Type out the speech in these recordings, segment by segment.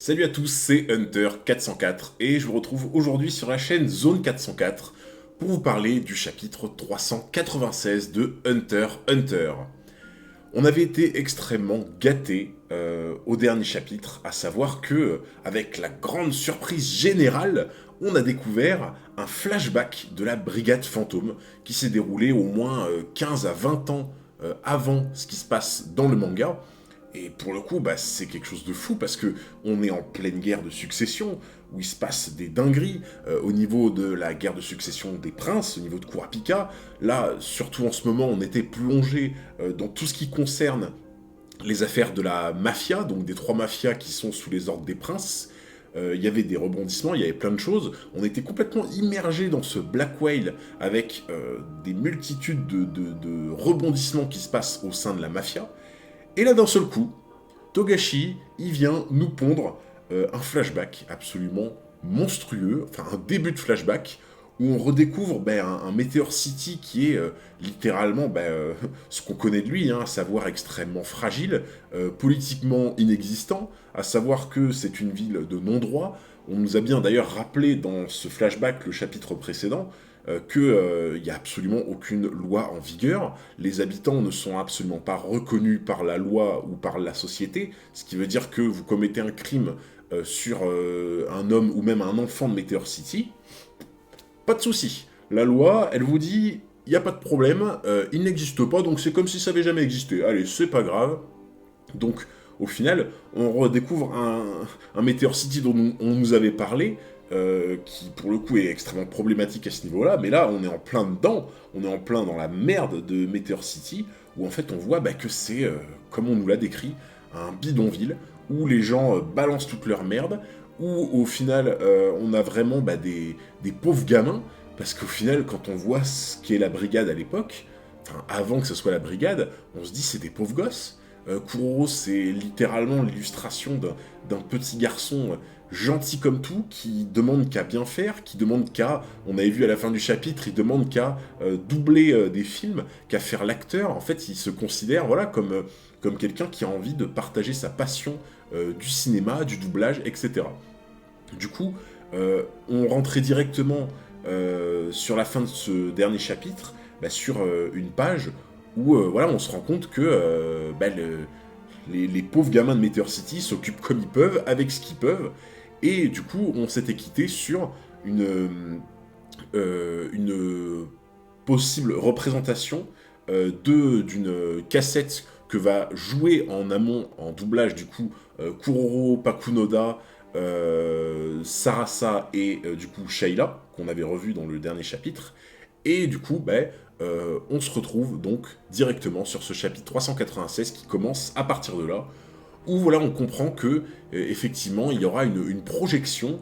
Salut à tous, c'est Hunter404 et je vous retrouve aujourd'hui sur la chaîne Zone 404 pour vous parler du chapitre 396 de Hunter x Hunter. On avait été extrêmement gâtés au dernier chapitre, à savoir que, avec la grande surprise générale, on a découvert un flashback de la brigade fantôme qui s'est déroulé au moins 15 à 20 ans avant ce qui se passe dans le manga. Et pour le coup, c'est quelque chose de fou parce que on est en pleine guerre de succession où il se passe des dingueries au niveau de la guerre de succession des princes, au niveau de Kurapika. Là, surtout en ce moment, on était plongé dans tout ce qui concerne les affaires de la mafia, donc des trois mafias qui sont sous les ordres des princes. Il y avait des rebondissements, il y avait plein de choses. On était complètement immergé dans ce Black Whale avec des multitudes de rebondissements qui se passent au sein de la mafia. Et là, d'un seul coup, Togashi, il vient nous pondre un flashback absolument monstrueux, enfin un début de flashback, où on redécouvre un Meteor City qui est littéralement ce qu'on connaît de lui, à savoir extrêmement fragile, politiquement inexistant, à savoir que c'est une ville de non-droit. On nous a bien d'ailleurs rappelé dans ce flashback, le chapitre précédent, qu'il n'y a absolument aucune loi en vigueur. Les habitants ne sont absolument pas reconnus par la loi ou par la société, ce qui veut dire que vous commettez un crime sur un homme ou même un enfant de Meteor City, pas de souci. La loi, elle vous dit, il n'y a pas de problème, il n'existe pas, donc c'est comme si ça n'avait jamais existé. Allez, c'est pas grave. Donc, au final, on redécouvre un Meteor City dont on nous avait parlé, qui pour le coup est extrêmement problématique à ce niveau-là, mais là on est en plein dedans, on est en plein dans la merde de Meteor City, où en fait on voit que c'est, comme on nous l'a décrit, un bidonville, où les gens balancent toute leur merde, où au final on a vraiment des pauvres gamins, parce qu'au final quand on voit ce qu'est la brigade à l'époque, enfin avant que ce soit la brigade, on se dit c'est des pauvres gosses. Kuroro, c'est littéralement l'illustration d'un petit garçon gentil comme tout, qui demande qu'à bien faire, qui demande qu'à, on avait vu à la fin du chapitre, il demande qu'à doubler des films, qu'à faire l'acteur. En fait, il se considère comme quelqu'un qui a envie de partager sa passion du cinéma, du doublage, etc. Du coup, on rentrait directement sur la fin de ce dernier chapitre, sur une page où on se rend compte que les pauvres gamins de Meteor City s'occupent comme ils peuvent, avec ce qu'ils peuvent, et du coup on s'était quitté sur une possible représentation d'une cassette que va jouer en amont, en doublage du coup, Kuroro, Pakunoda, Sarasa et du coup Shayla, qu'on avait revu dans le dernier chapitre, et du coup, on se retrouve donc directement sur ce chapitre 396 qui commence à partir de là, où voilà, on comprend que effectivement, il y aura une projection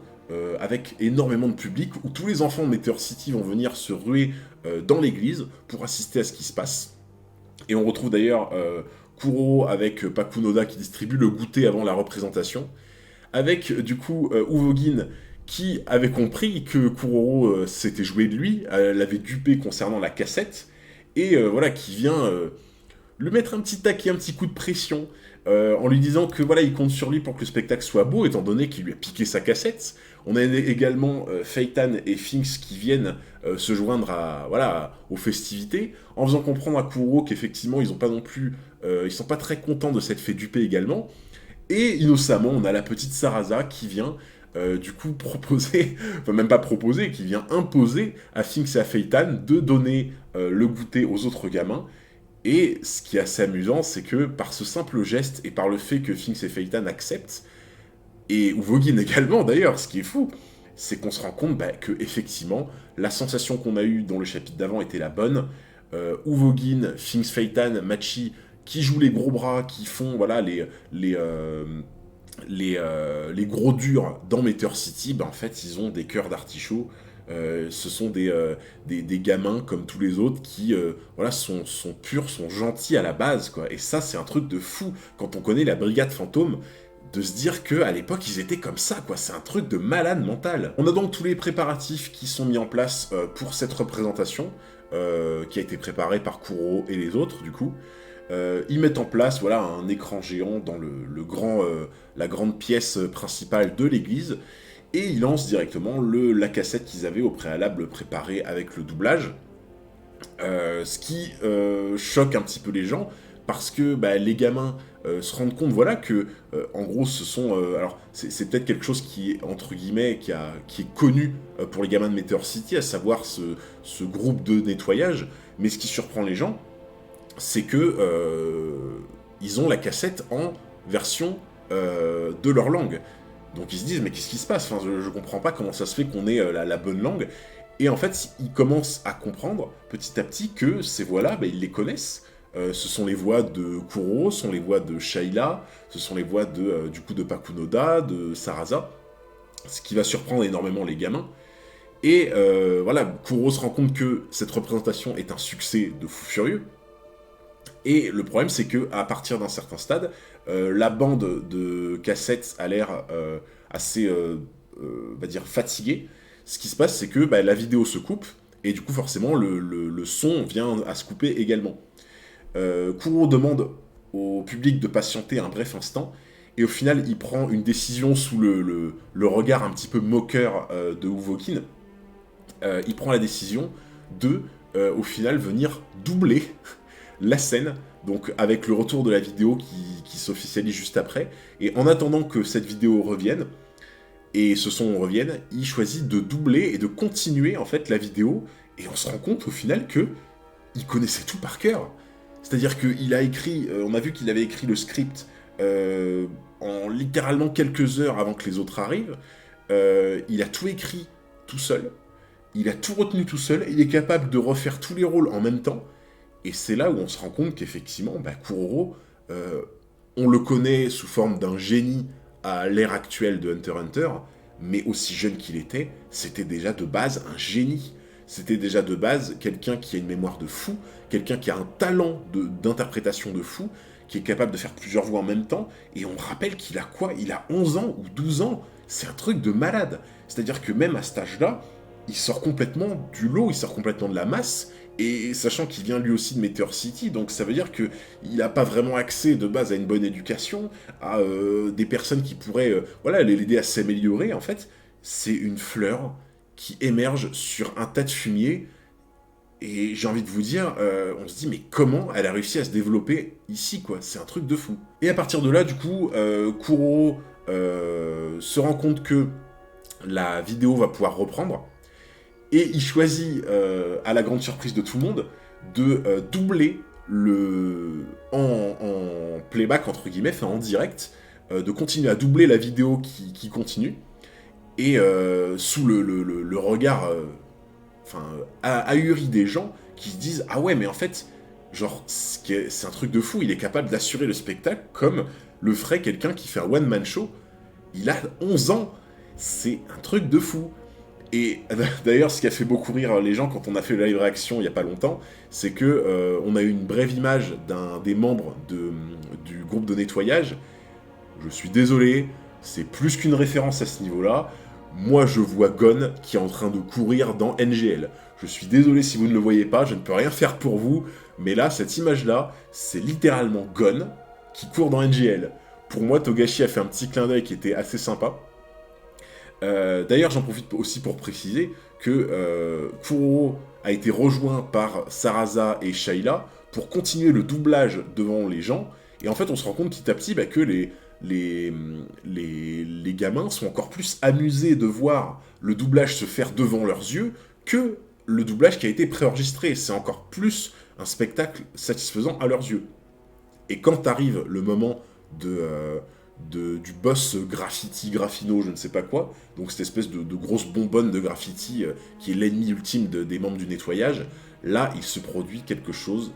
avec énormément de public, où tous les enfants de Meteor City vont venir se ruer dans l'église pour assister à ce qui se passe. Et on retrouve d'ailleurs Kuro avec Pakunoda qui distribue le goûter avant la représentation, avec du coup Uvogin qui avait compris que Kuroro s'était joué de lui, l'avait dupé concernant la cassette, et voilà, qui vient lui mettre un petit taquet, un petit coup de pression, en lui disant que voilà, il compte sur lui pour que le spectacle soit beau, étant donné qu'il lui a piqué sa cassette. On a également Phaeton et Finks qui viennent se joindre aux festivités, en faisant comprendre à Kuroro qu'effectivement ils ont pas non plus, ils sont pas très contents de s'être fait duper également. Et innocemment, on a la petite Sarasa qui vient du coup proposer, enfin même pas proposer, qui vient imposer à Finks et à Phaeton de donner le goûter aux autres gamins. Et ce qui est assez amusant, c'est que par ce simple geste et par le fait que Finks et Phaeton acceptent, et Uvogin également d'ailleurs, ce qui est fou, c'est qu'on se rend compte que effectivement la sensation qu'on a eue dans le chapitre d'avant était la bonne. Uvogin, Finks, Phaeton, Machi qui jouent les gros bras, qui font les gros durs dans Meteor City, en fait ils ont des cœurs d'artichaut. Ce sont des gamins comme tous les autres qui sont purs, sont gentils à la base, quoi. Et ça c'est un truc de fou quand on connaît la brigade fantôme, de se dire que à l'époque ils étaient comme ça, quoi. C'est un truc de malade mental. On a donc tous les préparatifs qui sont mis en place pour cette représentation qui a été préparée par Kuro et les autres du coup. ils mettent en place voilà, un écran géant dans la grande pièce principale de l'église, et ils lancent directement la cassette qu'ils avaient au préalable préparée avec le doublage. Ce qui choque un petit peu les gens, parce que bah, les gamins se rendent compte voilà, que, en gros, ce sont... alors, c'est peut-être quelque chose qui est, entre guillemets, qui est connu pour les gamins de Meteor City, à savoir ce groupe de nettoyage, mais ce qui surprend les gens, c'est que ils ont la cassette en version de leur langue. Donc ils se disent, mais qu'est-ce qui se passe, enfin, je comprends pas comment ça se fait qu'on ait la bonne langue. Et en fait, ils commencent à comprendre petit à petit que ces voix-là, bah, ils les connaissent. Ce sont les voix de Kuro, ce sont les voix de Shayla, ce sont les voix du coup de Pakunoda, de Sarasa, ce qui va surprendre énormément les gamins. Et voilà, Kuro se rend compte que cette représentation est un succès de fou furieux. Et le problème, c'est que à partir d'un certain stade, la bande de cassettes a l'air assez, on va dire, fatiguée. Ce qui se passe, c'est que bah, la vidéo se coupe, et du coup, forcément, le son vient à se couper également. Kuro demande au public de patienter un bref instant, et au final, il prend une décision sous le regard un petit peu moqueur de Uvokin. Il prend la décision de, au final, venir doubler la scène, donc avec le retour de la vidéo qui s'officialise juste après. Et en attendant que cette vidéo revienne, et ce son revienne, il choisit de doubler et de continuer en fait la vidéo, et on se rend compte au final que il connaissait tout par cœur. C'est-à-dire qu'il a écrit, on a vu qu'il avait écrit le script en littéralement quelques heures avant que les autres arrivent. Il a tout écrit tout seul, il a tout retenu tout seul, il est capable de refaire tous les rôles en même temps. Et c'est là où on se rend compte qu'effectivement, bah, Kuroro, on le connaît sous forme d'un génie à l'ère actuelle de Hunter x Hunter, mais aussi jeune qu'il était, c'était déjà de base un génie. C'était déjà de base quelqu'un qui a une mémoire de fou, quelqu'un qui a un talent d'interprétation de fou, qui est capable de faire plusieurs voix en même temps, et on rappelle qu'il a quoi? Il a 11 ans ou 12 ans. C'est un truc de malade. C'est-à-dire que même à cet âge-là, il sort complètement du lot, il sort complètement de la masse, et sachant qu'il vient lui aussi de Meteor City, donc ça veut dire qu'il n'a pas vraiment accès de base à une bonne éducation, à des personnes qui pourraient voilà, l'aider à s'améliorer, en fait, c'est une fleur qui émerge sur un tas de fumier, et j'ai envie de vous dire, on se dit, mais comment elle a réussi à se développer ici, quoi? C'est un truc de fou. Et à partir de là, du coup, Kuro se rend compte que la vidéo va pouvoir reprendre, et il choisit, à la grande surprise de tout le monde, de doubler en playback, entre guillemets, enfin en direct, de continuer à doubler la vidéo qui continue, et sous le regard ahuri des gens qui se disent « Ah ouais, mais en fait, genre, c'est un truc de fou, il est capable d'assurer le spectacle comme le ferait quelqu'un qui fait un one-man show. Il a 11 ans, c'est un truc de fou !» Et d'ailleurs, ce qui a fait beaucoup rire les gens quand on a fait le live réaction il y a pas longtemps, c'est que on a eu une brève image d'un des membres du groupe de nettoyage. Je suis désolé, c'est plus qu'une référence à ce niveau-là. Moi, je vois Gon qui est en train de courir dans NGL. Je suis désolé si vous ne le voyez pas, je ne peux rien faire pour vous, mais là, cette image-là, c'est littéralement Gon qui court dans NGL. Pour moi, Togashi a fait un petit clin d'œil qui était assez sympa. D'ailleurs, j'en profite aussi pour préciser que Kuro a été rejoint par Sarasa et Shayla pour continuer le doublage devant les gens, et en fait on se rend compte petit à petit que les gamins sont encore plus amusés de voir le doublage se faire devant leurs yeux que le doublage qui a été préenregistré. C'est encore plus un spectacle satisfaisant à leurs yeux. Et quand arrive le moment du boss graffino, je ne sais pas quoi, donc cette espèce de grosse bonbonne de graffiti qui est l'ennemi ultime des membres du nettoyage, là il se produit quelque chose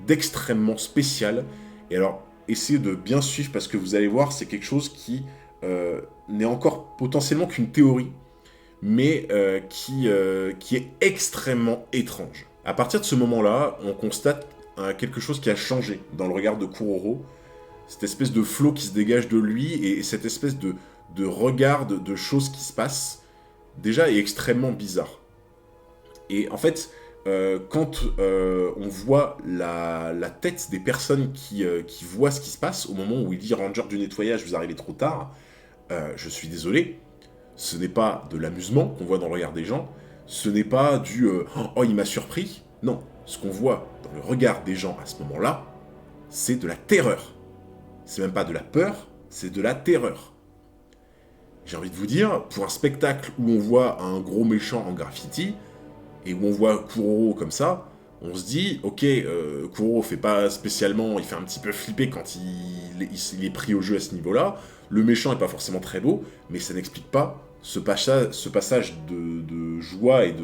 d'extrêmement spécial. Et alors, essayez de bien suivre parce que vous allez voir, c'est quelque chose qui n'est encore potentiellement qu'une théorie, mais qui est extrêmement étrange. À partir de ce moment-là, on constate quelque chose qui a changé dans le regard de Kuroro. Cette espèce de flow qui se dégage de lui, et cette espèce de regard de choses qui se passent, déjà est extrêmement bizarre. Et en fait, quand on voit la tête des personnes qui voient ce qui se passe, au moment où il dit Ranger du nettoyage, vous arrivez trop tard, je suis désolé, ce n'est pas de l'amusement qu'on voit dans le regard des gens, ce n'est pas du oh il m'a surpris, non, ce qu'on voit dans le regard des gens à ce moment-là, c'est de la terreur. C'est même pas de la peur, c'est de la terreur. J'ai envie de vous dire, pour un spectacle où on voit un gros méchant en graffiti, et où on voit Kuroro comme ça, on se dit, ok, Kuroro fait pas spécialement, il fait un petit peu flipper quand il est pris au jeu à ce niveau-là, le méchant est pas forcément très beau, mais ça n'explique pas ce passage de joie et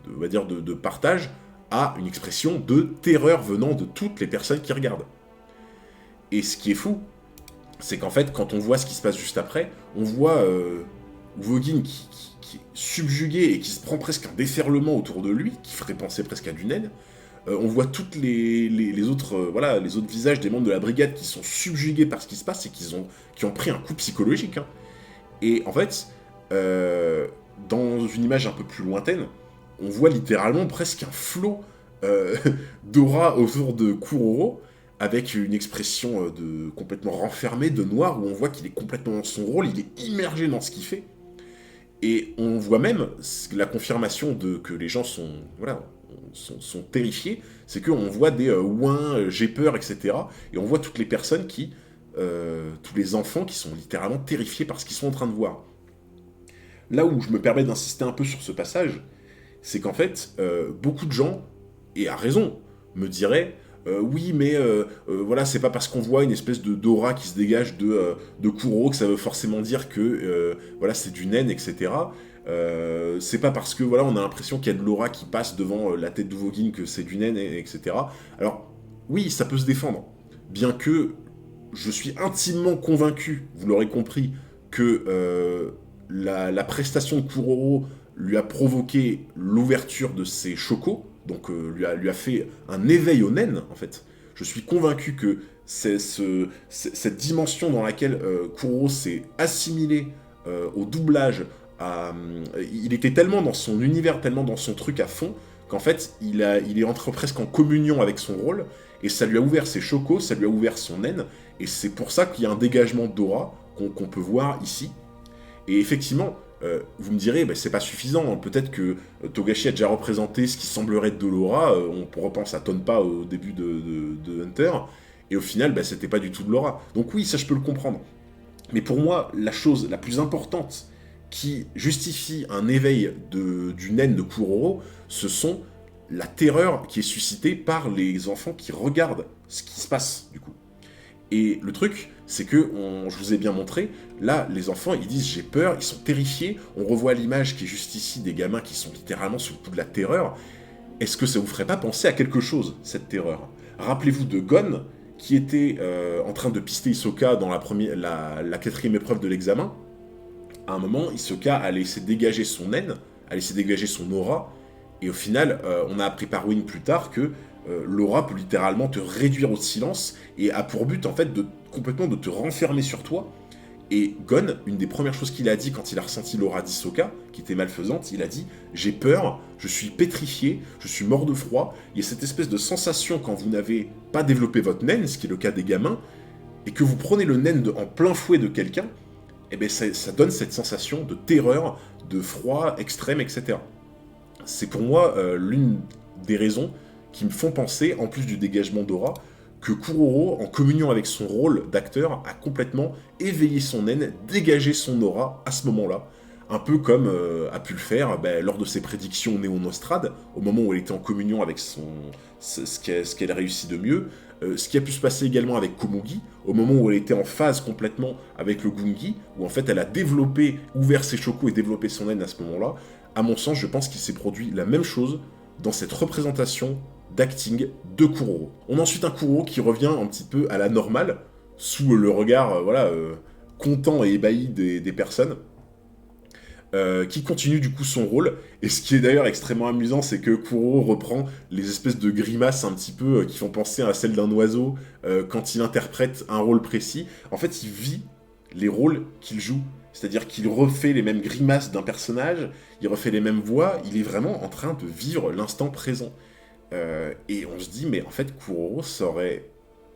on va dire de partage à une expression de terreur venant de toutes les personnes qui regardent. Et ce qui est fou, c'est qu'en fait, quand on voit ce qui se passe juste après, on voit Uvogin qui est subjugué et qui se prend presque un déferlement autour de lui, qui ferait penser presque à du naine. On voit toutes les autres, les autres visages des membres de la brigade qui sont subjugués par ce qui se passe et qui ont pris un coup psychologique. Hein. Et en fait, dans une image un peu plus lointaine, on voit littéralement presque un flot d'aura autour de Kuroro, avec une expression complètement renfermée, de noir, où on voit qu'il est complètement dans son rôle, il est immergé dans ce qu'il fait. Et on voit même la confirmation que les gens sont terrifiés, c'est qu'on voit des ouin, j'ai peur, etc. Et on voit toutes les personnes tous les enfants qui sont littéralement terrifiés par ce qu'ils sont en train de voir. Là où je me permets d'insister un peu sur ce passage, c'est qu'en fait, beaucoup de gens, et à raison, me diraient oui, mais voilà, c'est pas parce qu'on voit une espèce d'aura qui se dégage de Kuroro que ça veut forcément dire que voilà, c'est du naine, etc. C'est pas parce que voilà, on a l'impression qu'il y a de l'aura qui passe devant la tête d'Uvogin que c'est du naine, etc. Alors, oui, ça peut se défendre. Bien que je suis intimement convaincu, vous l'aurez compris, que la prestation de Kuroro lui a provoqué l'ouverture de ses chocos, donc lui a fait un éveil au naine, en fait. Je suis convaincu que c'est cette dimension dans laquelle Kuroro s'est assimilé au doublage, il était tellement dans son univers, tellement dans son truc à fond, qu'en fait, il est entré presque en communion avec son rôle, et ça lui a ouvert ses chocos, ça lui a ouvert son naine, et c'est pour ça qu'il y a un dégagement d'aura qu'on peut voir ici. Et effectivement, vous me direz, c'est pas suffisant, peut-être que Togashi a déjà représenté ce qui semblerait être de l'aura, on repense à Tonpa au début de Hunter, et au final, c'était pas du tout de l'aura. Donc oui, ça je peux le comprendre. Mais pour moi, la chose la plus importante qui justifie un éveil du naine de Kuroro, ce sont la terreur qui est suscitée par les enfants qui regardent ce qui se passe, du coup. Et le truc, c'est que, je vous ai bien montré, là, les enfants, ils disent « j'ai peur », ils sont terrifiés, on revoit l'image qui est juste ici des gamins qui sont littéralement sous le coup de la terreur. Est-ce que ça vous ferait pas penser à quelque chose, cette terreur? Rappelez-vous de Gon, qui était en train de pister Hisoka dans la 4e épreuve de l'examen. À un moment, Hisoka a laissé dégager son haine, a laissé dégager son aura, et au final, on a appris par Win plus tard que l'aura peut littéralement te réduire au silence et a pour but en fait complètement de te renfermer sur toi. Et Gon, une des premières choses qu'il a dit quand il a ressenti l'aura d'Hisoka, qui était malfaisante, il a dit « j'ai peur, je suis pétrifié, je suis mort de froid ». Il y a cette espèce de sensation quand vous n'avez pas développé votre naine, ce qui est le cas des gamins, et que vous prenez le naine en plein fouet de quelqu'un, et bien ça donne cette sensation de terreur, de froid extrême, etc. C'est pour moi l'une des raisons qui me font penser, en plus du dégagement d'aura, que Kuroro, en communion avec son rôle d'acteur, a complètement éveillé son haine, dégagé son aura à ce moment-là. Un peu comme a pu le faire lors de ses prédictions Néo-Nostrade, au moment où elle était en communion avec ce qu'elle réussit de mieux. Ce qui a pu se passer également avec Komugi, au moment où elle était en phase complètement avec le Gungi, où en fait elle a ouvert ses chocos et développé son haine à ce moment-là. À mon sens, je pense qu'il s'est produit la même chose dans cette représentation d'acting de Kuroro. On a ensuite un Kuroro qui revient un petit peu à la normale, sous le regard content et ébahi des personnes, qui continue du coup son rôle, et ce qui est d'ailleurs extrêmement amusant, c'est que Kuroro reprend les espèces de grimaces un petit peu qui font penser à celles d'un oiseau quand il interprète un rôle précis. En fait, il vit les rôles qu'il joue. c'est-à-dire qu'il refait les mêmes grimaces d'un personnage, il refait les mêmes voix, il est vraiment en train de vivre l'instant présent. Et on se dit, mais en fait, Kuroro, ça aurait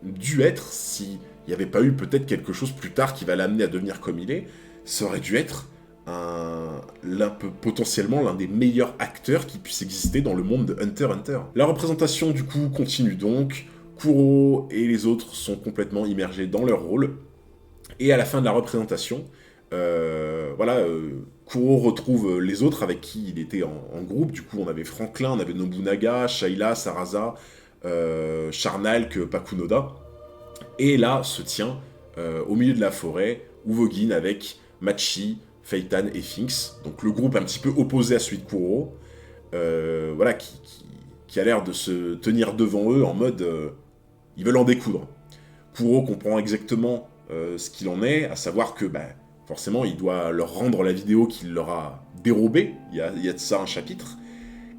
dû être, s'il n'y avait pas eu peut-être quelque chose plus tard qui va l'amener à devenir comme il est, ça aurait dû être potentiellement l'un des meilleurs acteurs qui puisse exister dans le monde de Hunter x Hunter. La représentation, du coup, continue donc. Kuro et les autres sont complètement immergés dans leur rôle. Et à la fin de la représentation, Kuro retrouve les autres avec qui il était en groupe. Du coup, on avait Franklin, on avait Nobunaga, Shayla, Sarasa, Charnalk, Pakunoda. Et là se tient, au milieu de la forêt, Uvogin avec Machi, Feitan et Finks. Donc le groupe un petit peu opposé à celui de Kuro. Qui a l'air de se tenir devant eux en mode... ils veulent en découdre. Kuro comprend exactement ce qu'il en est, à savoir que forcément il doit leur rendre la vidéo qu'il leur a dérobée, il y a de ça un chapitre,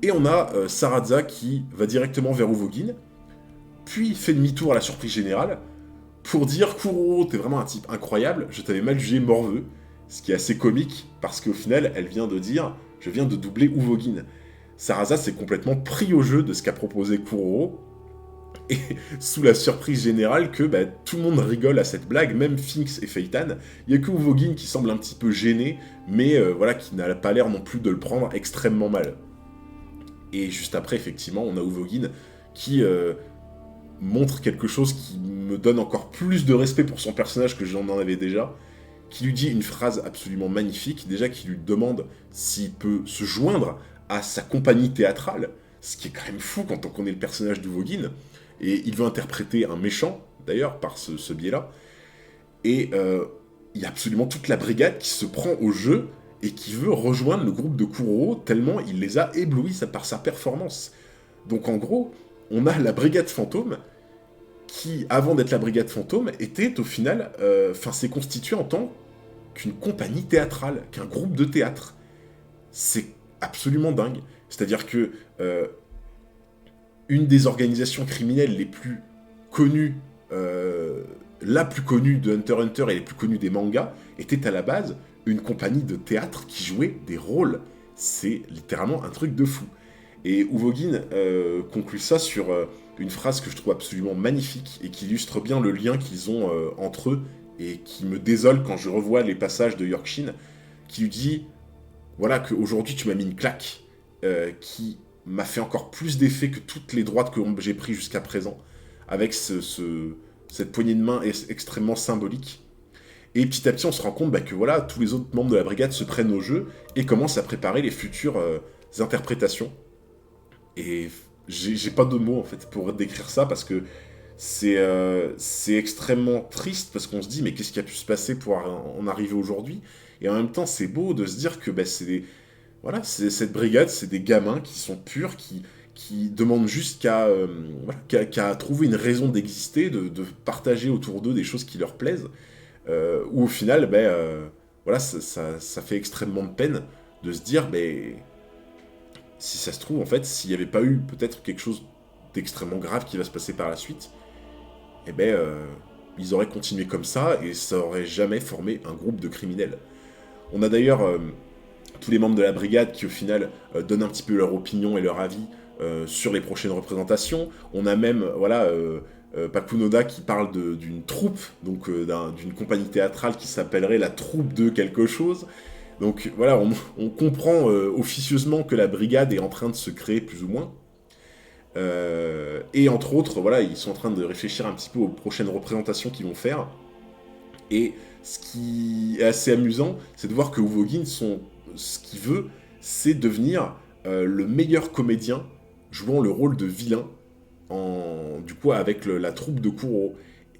et on a Sarada qui va directement vers Uvogin, puis fait demi-tour à la surprise générale, pour dire Kuro, t'es vraiment un type incroyable, je t'avais mal jugé morveux, ce qui est assez comique, parce qu'au final elle vient de dire, je viens de doubler Uvogin. Sarasa s'est complètement pris au jeu de ce qu'a proposé Kuro, et sous la surprise générale que tout le monde rigole à cette blague, même Finks et Feitan. Il n'y a que Uvogin qui semble un petit peu gêné, mais qui n'a pas l'air non plus de le prendre extrêmement mal. Et juste après, effectivement, on a Uvogin qui montre quelque chose qui me donne encore plus de respect pour son personnage que j'en avais déjà, qui lui dit une phrase absolument magnifique, déjà qui lui demande s'il peut se joindre à sa compagnie théâtrale, ce qui est quand même fou quand on connaît le personnage d'Uvogin. Et il veut interpréter un méchant, d'ailleurs, par ce biais-là. Et il y a absolument toute la brigade qui se prend au jeu et qui veut rejoindre le groupe de Kuro, tellement il les a éblouis par sa performance. Donc en gros, on a la brigade fantôme qui, avant d'être la brigade fantôme, était au final... s'est constituée en tant qu'une compagnie théâtrale, qu'un groupe de théâtre. C'est absolument dingue. C'est-à-dire que... une des organisations criminelles les plus connues, la plus connue de Hunter x Hunter et les plus connues des mangas, était à la base une compagnie de théâtre qui jouait des rôles. C'est littéralement un truc de fou. Et Uvogin conclut ça sur une phrase que je trouve absolument magnifique et qui illustre bien le lien qu'ils ont entre eux et qui me désole quand je revois les passages de Yorkshin, qui lui dit voilà qu'aujourd'hui tu m'as mis une claque qui m'a fait encore plus d'effet que toutes les droites que j'ai prises jusqu'à présent, avec cette poignée de main extrêmement symbolique. Et petit à petit, on se rend compte que voilà, tous les autres membres de la brigade se prennent au jeu et commencent à préparer les futures interprétations. Et j'ai pas de mots, en fait, pour décrire ça, parce que c'est extrêmement triste, parce qu'on se dit, mais qu'est-ce qui a pu se passer pour en arriver aujourd'hui? Et en même temps, c'est beau de se dire que cette brigade, c'est des gamins qui sont purs, qui demandent juste qu'à trouver une raison d'exister, de partager autour d'eux des choses qui leur plaisent, où au final, ça fait extrêmement de peine de se dire, si ça se trouve, en fait, s'il n'y avait pas eu peut-être quelque chose d'extrêmement grave qui va se passer par la suite, ils auraient continué comme ça, et ça aurait jamais formé un groupe de criminels. On a d'ailleurs... tous les membres de la brigade qui au final donnent un petit peu leur opinion et leur avis sur les prochaines représentations. On a même Pakunoda qui parle d'une troupe, donc d'une compagnie théâtrale qui s'appellerait la troupe de quelque chose. Donc voilà, on comprend officieusement que la brigade est en train de se créer plus ou moins. Et entre autres, ils sont en train de réfléchir un petit peu aux prochaines représentations qu'ils vont faire. Et ce qui est assez amusant, c'est de voir que Uvogin ce qu'il veut, c'est devenir le meilleur comédien jouant le rôle de vilain avec la troupe de Kuro.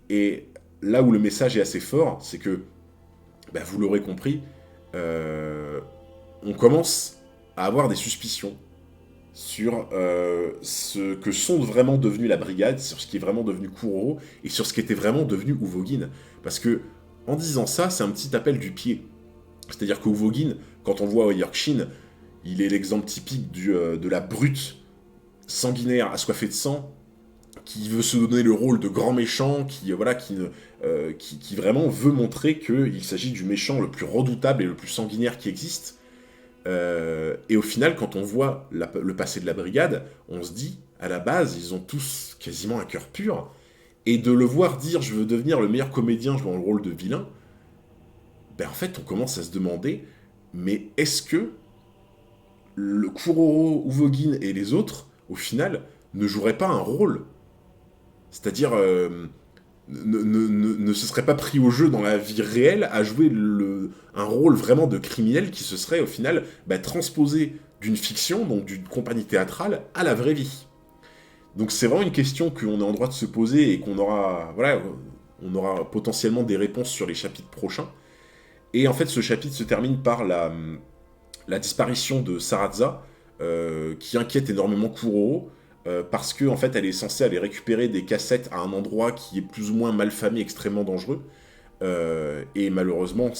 Et là où le message est assez fort, c'est que, vous l'aurez compris, on commence à avoir des suspicions sur ce que sont vraiment devenus la brigade, sur ce qui est vraiment devenu Kuro, et sur ce qui était vraiment devenu Uvogin. Parce que, en disant ça, c'est un petit appel du pied. C'est-à-dire que Uvogin, quand on voit Yorkshin, il est l'exemple typique de la brute sanguinaire assoiffée de sang qui veut se donner le rôle de grand méchant, qui vraiment veut montrer qu'il s'agit du méchant le plus redoutable et le plus sanguinaire qui existe. Et au final, quand on voit le passé de la brigade, on se dit, à la base, ils ont tous quasiment un cœur pur, et de le voir dire « je veux devenir le meilleur comédien jouant le rôle de vilain », ben en fait, on commence à se demander, mais est-ce que le Kuroro, Uvogin et les autres, au final, ne joueraient pas un rôle? C'est-à-dire, ne se seraient pas pris au jeu dans la vie réelle à jouer un rôle vraiment de criminel qui se serait, au final, transposé d'une fiction, donc d'une compagnie théâtrale, à la vraie vie. Donc c'est vraiment une question qu'on est en droit de se poser et qu'on aura, voilà, on aura potentiellement des réponses sur les chapitres prochains. Et en fait, ce chapitre se termine par la disparition de Saraza, qui inquiète énormément Kuroro, parce que en fait, elle est censée aller récupérer des cassettes à un endroit qui est plus ou moins malfamé, extrêmement dangereux. Et malheureusement,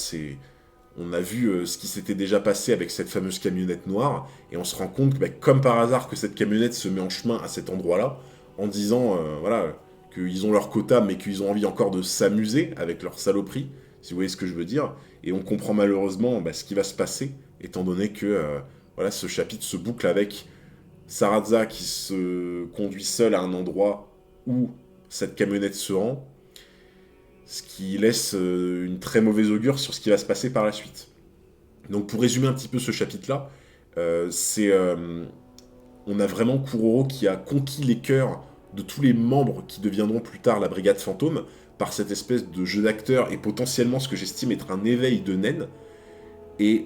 on a vu ce qui s'était déjà passé avec cette fameuse camionnette noire, et on se rend compte, comme par hasard, que cette camionnette se met en chemin à cet endroit-là, en disant, voilà, qu'ils ont leur quota, mais qu'ils ont envie encore de s'amuser avec leur saloperie, si vous voyez ce que je veux dire. Et on comprend malheureusement ce qui va se passer, étant donné que voilà, ce chapitre se boucle avec Saraza qui se conduit seul à un endroit où cette camionnette se rend, ce qui laisse une très mauvaise augure sur ce qui va se passer par la suite. Donc pour résumer un petit peu ce chapitre-là, on a vraiment Kuroro qui a conquis les cœurs de tous les membres qui deviendront plus tard la Brigade Fantôme, par cette espèce de jeu d'acteur et potentiellement ce que j'estime être un éveil de naine. Et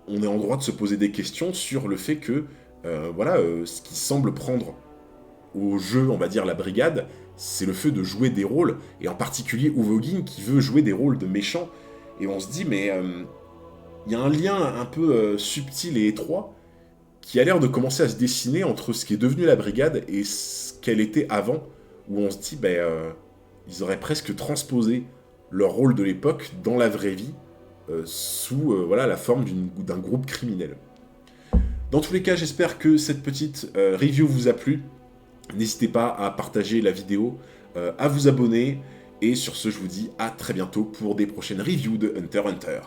on est en droit de se poser des questions sur le fait que ce qui semble prendre au jeu, on va dire, la brigade, c'est le fait de jouer des rôles, et en particulier Uvogin qui veut jouer des rôles de méchant. Et on se dit, mais il y a un lien un peu subtil et étroit qui a l'air de commencer à se dessiner entre ce qui est devenu la brigade et ce qu'elle était avant, où on se dit, ils auraient presque transposé leur rôle de l'époque dans la vraie vie, sous la forme d'un groupe criminel. Dans tous les cas, j'espère que cette petite review vous a plu. N'hésitez pas à partager la vidéo, à vous abonner, et sur ce, je vous dis à très bientôt pour des prochaines reviews de Hunter x Hunter.